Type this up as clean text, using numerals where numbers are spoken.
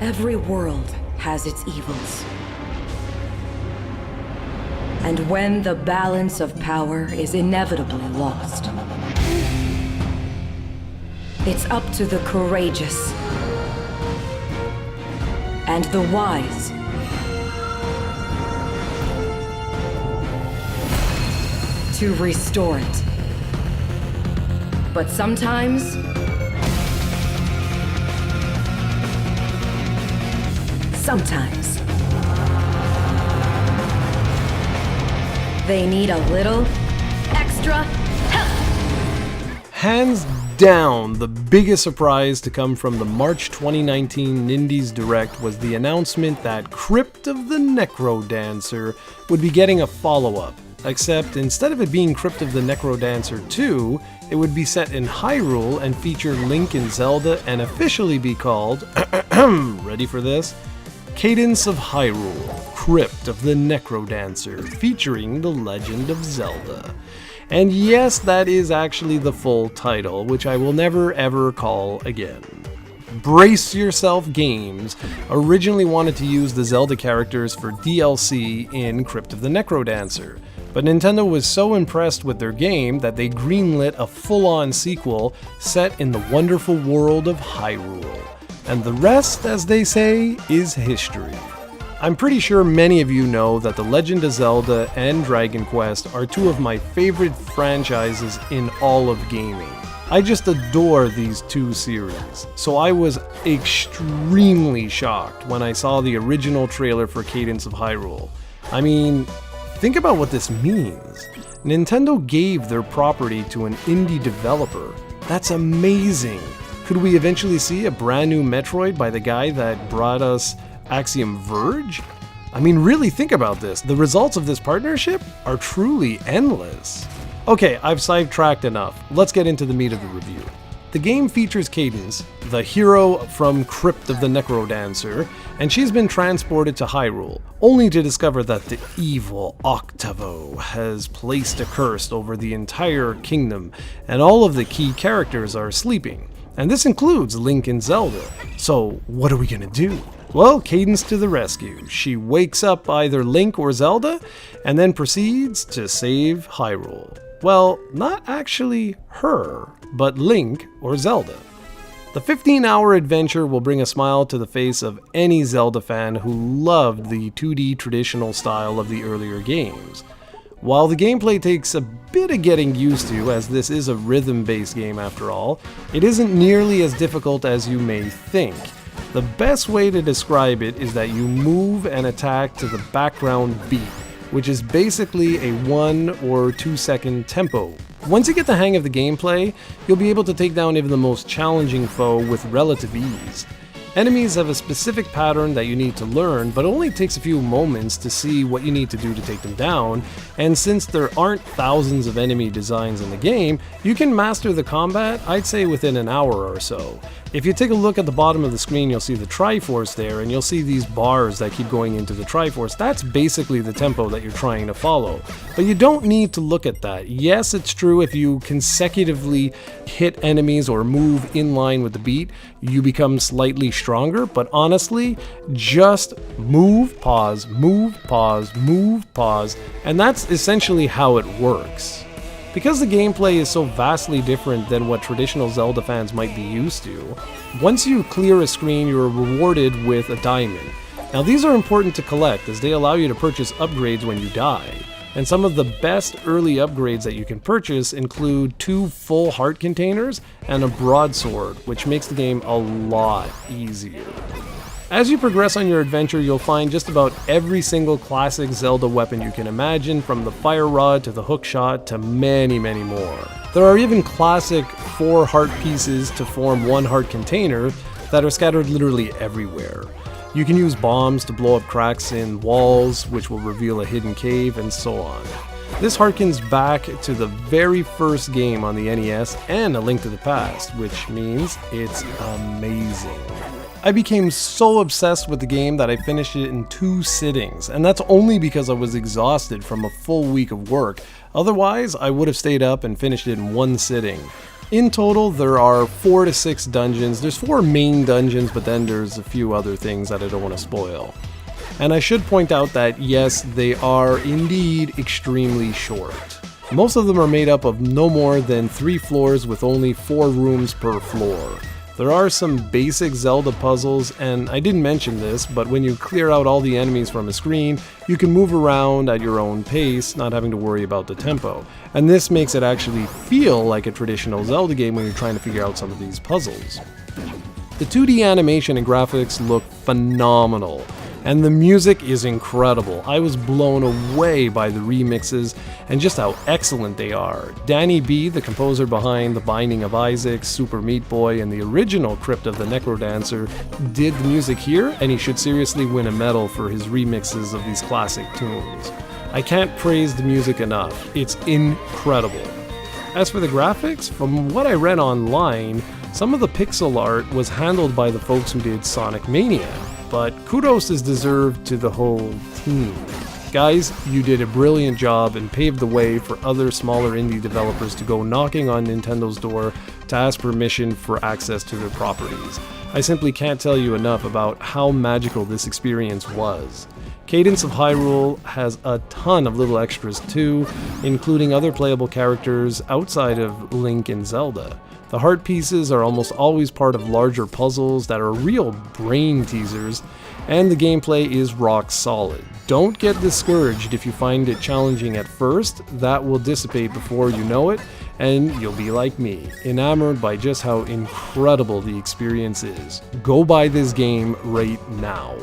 Every world has its evils. And when the balance of power is inevitably lost, it's up to the courageous and the wise to restore it. But sometimes they need a little extra help. Hands down, the biggest surprise to come from the March 2019 Nindies Direct was the announcement that Crypt of the Necrodancer would be getting a follow-up. Except instead of it being Crypt of the Necrodancer 2, it would be set in Hyrule and feature Link and Zelda and officially be called, ready for this? Cadence of Hyrule, Crypt of the Necrodancer, featuring The Legend of Zelda. And yes, that is actually the full title, which I will never ever call again. Brace Yourself Games originally wanted to use the Zelda characters for DLC in Crypt of the Necrodancer, but Nintendo was so impressed with their game that they greenlit a full-on sequel set in the wonderful world of Hyrule. And the rest, as they say, is history. I'm pretty sure many of you know that The Legend of Zelda and Dragon Quest are two of my favorite franchises in all of gaming. I just adore these two series, so I was extremely shocked when I saw the original trailer for Cadence of Hyrule. I mean, think about what this means. Nintendo gave their property to an indie developer. That's amazing. Could we eventually see a brand new Metroid by the guy that brought us Axiom Verge? I mean, really think about this. The results of this partnership are truly endless. Okay, I've sidetracked enough. Let's get into the meat of the review. The game features Cadence, the hero from Crypt of the Necrodancer, and she's been transported to Hyrule, only to discover that the evil Octavo has placed a curse over the entire kingdom, and all of the key characters are sleeping. And this includes Link and Zelda. So what are we gonna do? Well, Cadence to the rescue. She wakes up either Link or Zelda, and then proceeds to save Hyrule. Well, not actually her, but Link or Zelda. The 15-hour adventure will bring a smile to the face of any Zelda fan who loved the 2D traditional style of the earlier games. While the gameplay takes a bit of getting used to, as this is a rhythm-based game after all, it isn't nearly as difficult as you may think. The best way to describe it is that you move and attack to the background beat, which is basically a 1 or 2 second tempo. Once you get the hang of the gameplay, you'll be able to take down even the most challenging foe with relative ease. Enemies have a specific pattern that you need to learn, but it only takes a few moments to see what you need to do to take them down, and since there aren't thousands of enemy designs in the game, you can master the combat, I'd say within an hour or so. If you take a look at the bottom of the screen, you'll see the Triforce there, and you'll see these bars that keep going into the Triforce. That's basically the tempo that you're trying to follow. But you don't need to look at that. Yes, it's true if you consecutively hit enemies or move in line with the beat, you become slightly stronger, but honestly, just move, pause, move, pause, move, pause, and that's essentially how it works. Because the gameplay is so vastly different than what traditional Zelda fans might be used to, once you clear a screen, you're rewarded with a diamond. Now these are important to collect as they allow you to purchase upgrades when you die. And some of the best early upgrades that you can purchase include 2 full heart containers and a broadsword, which makes the game a lot easier. As you progress on your adventure, you'll find just about every single classic Zelda weapon you can imagine, from the fire rod to the hookshot to many, many more. There are even classic 4 heart pieces to form 1 heart container that are scattered literally everywhere. You can use bombs to blow up cracks in walls, which will reveal a hidden cave, and so on. This harkens back to the very first game on the NES and A Link to the Past, which means it's amazing. I became so obsessed with the game that I finished it in 2 sittings, and that's only because I was exhausted from a full week of work. Otherwise, I would have stayed up and finished it in 1 sitting. In total, there are 4 to 6 dungeons. There's 4 main dungeons, but then there's a few other things that I don't want to spoil. And I should point out that yes, they are indeed extremely short. Most of them are made up of no more than 3 floors with only 4 rooms per floor. There are some basic Zelda puzzles, and I didn't mention this, but when you clear out all the enemies from a screen, you can move around at your own pace, not having to worry about the tempo. And this makes it actually feel like a traditional Zelda game when you're trying to figure out some of these puzzles. The 2D animation and graphics look phenomenal. And the music is incredible. I was blown away by the remixes and just how excellent they are. Danny B, the composer behind The Binding of Isaac, Super Meat Boy, and the original Crypt of the Necrodancer, did the music here, and he should seriously win a medal for his remixes of these classic tunes. I can't praise the music enough. It's incredible. As for the graphics, from what I read online, some of the pixel art was handled by the folks who did Sonic Mania. But kudos is deserved to the whole team. Guys, you did a brilliant job and paved the way for other smaller indie developers to go knocking on Nintendo's door to ask permission for access to their properties. I simply can't tell you enough about how magical this experience was. Cadence of Hyrule has a ton of little extras too, including other playable characters outside of Link and Zelda. The heart pieces are almost always part of larger puzzles that are real brain teasers, and the gameplay is rock solid. Don't get discouraged if you find it challenging at first. That will dissipate before you know it, and you'll be like me, enamored by just how incredible the experience is. Go buy this game right now.